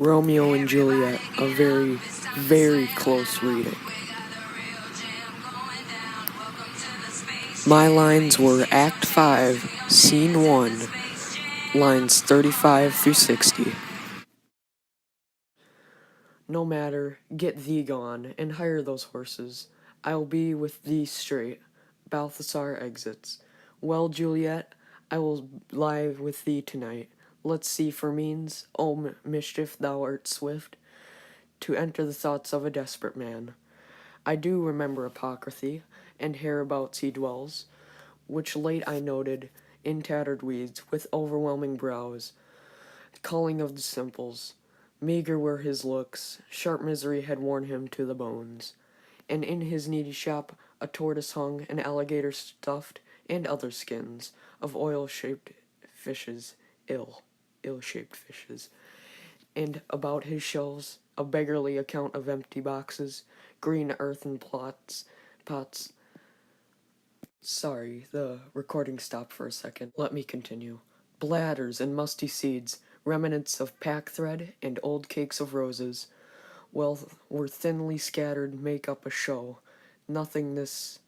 Romeo and Juliet, a very, very close reading. My lines were Act 5, Scene 1, lines 35 through 60. No matter, get thee gone, and hire those horses. I will be with thee straight. Balthasar exits. Well, Juliet, I will lie with thee tonight. Let's see for means, O mischief, thou art swift, to enter the thoughts of a desperate man. I do remember apocryphy, and hereabouts he dwells, which late I noted, in tattered weeds, with overwhelming brows, calling of the simples. Meager were his looks, sharp misery had worn him to the bones, and in his needy shop a tortoise hung, an alligator stuffed, and other skins of oil-shaped fishes, ill-shaped fishes, and about his shelves a beggarly account of empty boxes, green earthen pots. Sorry, the recording stopped for a second. Let me continue. Bladders and musty seeds, remnants of packthread and old cakes of roses, were thinly scattered, make up a show. Nothing this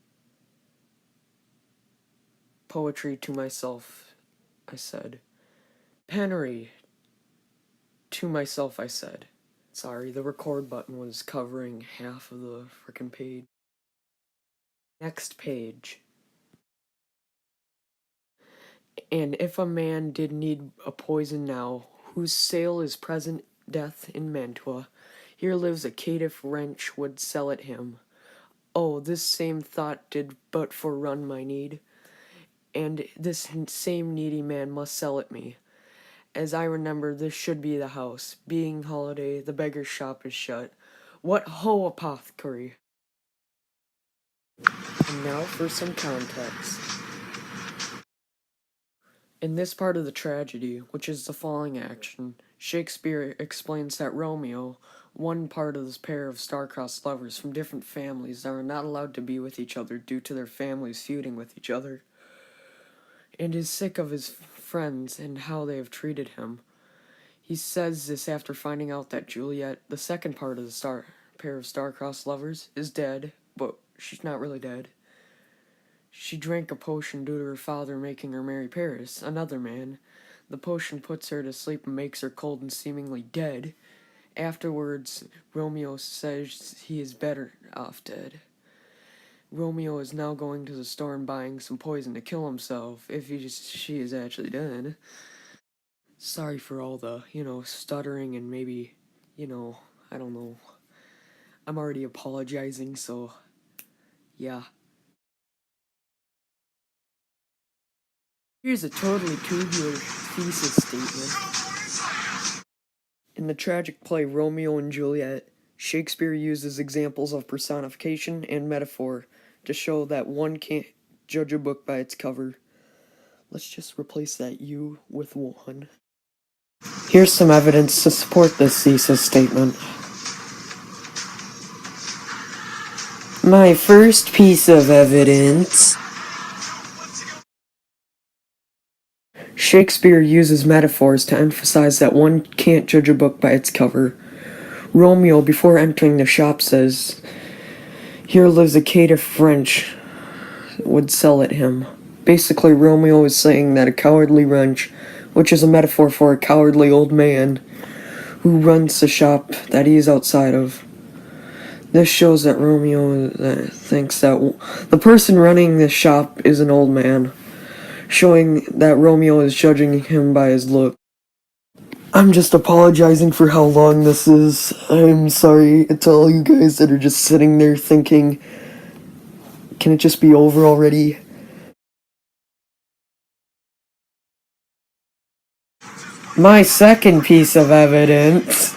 poetry to myself, I said. Penury, to myself, I said. Sorry, the record button was covering half of the frickin' page. Next page. And if a man did need a poison now, whose sale is present death in Mantua, here lives a caitiff wretch would sell it him. Oh, this same thought did but forerun my need, and this same needy man must sell it me. As I remember, this should be the house. Being holiday, the beggar's shop is shut. What ho, apothecary! And now for some context. In this part of the tragedy, which is the falling action, Shakespeare explains that Romeo, one part of this pair of star-crossed lovers from different families that are not allowed to be with each other due to their families feuding with each other, and is sick of his friends and how they have treated him. He says this after finding out that Juliet, the second part of the pair of star-crossed lovers, is dead, but she's not really dead. She drank a potion due to her father making her marry Paris, another man. The potion puts her to sleep and makes her cold and seemingly dead. Afterwards, Romeo says he is better off dead. Romeo is now going to the store and buying some poison to kill himself, if she is actually dead. Sorry for all the, stuttering and maybe, I don't know. I'm already apologizing, so, yeah. Here's a totally tubular thesis statement. In the tragic play Romeo and Juliet, Shakespeare uses examples of personification and metaphor to show that one can't judge a book by its cover. Let's just replace that U with one. Here's some evidence to support this thesis statement. My first piece of evidence. Shakespeare uses metaphors to emphasize that one can't judge a book by its cover. Romeo, before entering the shop, says, "Here lives a caitiff wench would sell it him." Basically, Romeo is saying that a cowardly wench, which is a metaphor for a cowardly old man, who runs the shop that he is outside of. This shows that Romeo thinks that the person running the shop is an old man, showing that Romeo is judging him by his look. I'm just apologizing for how long this is. I'm sorry to all you guys that are just sitting there thinking, can it just be over already? My second piece of evidence.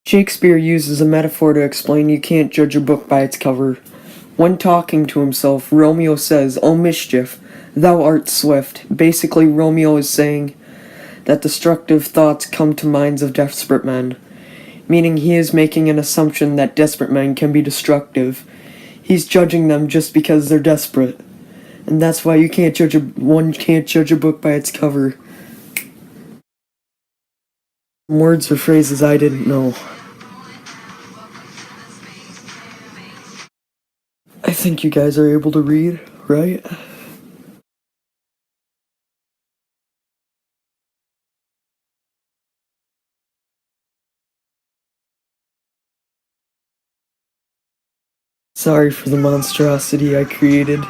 Shakespeare uses a metaphor to explain you can't judge a book by its cover. When talking to himself, Romeo says, "O mischief, thou art swift." Basically, Romeo is saying that destructive thoughts come to minds of desperate men, meaning he is making an assumption that desperate men can be destructive. He's judging them just because they're desperate, and that's why one can't judge a book by its cover. Words or phrases I didn't know. I think you guys are able to read, right? Sorry for the monstrosity I created.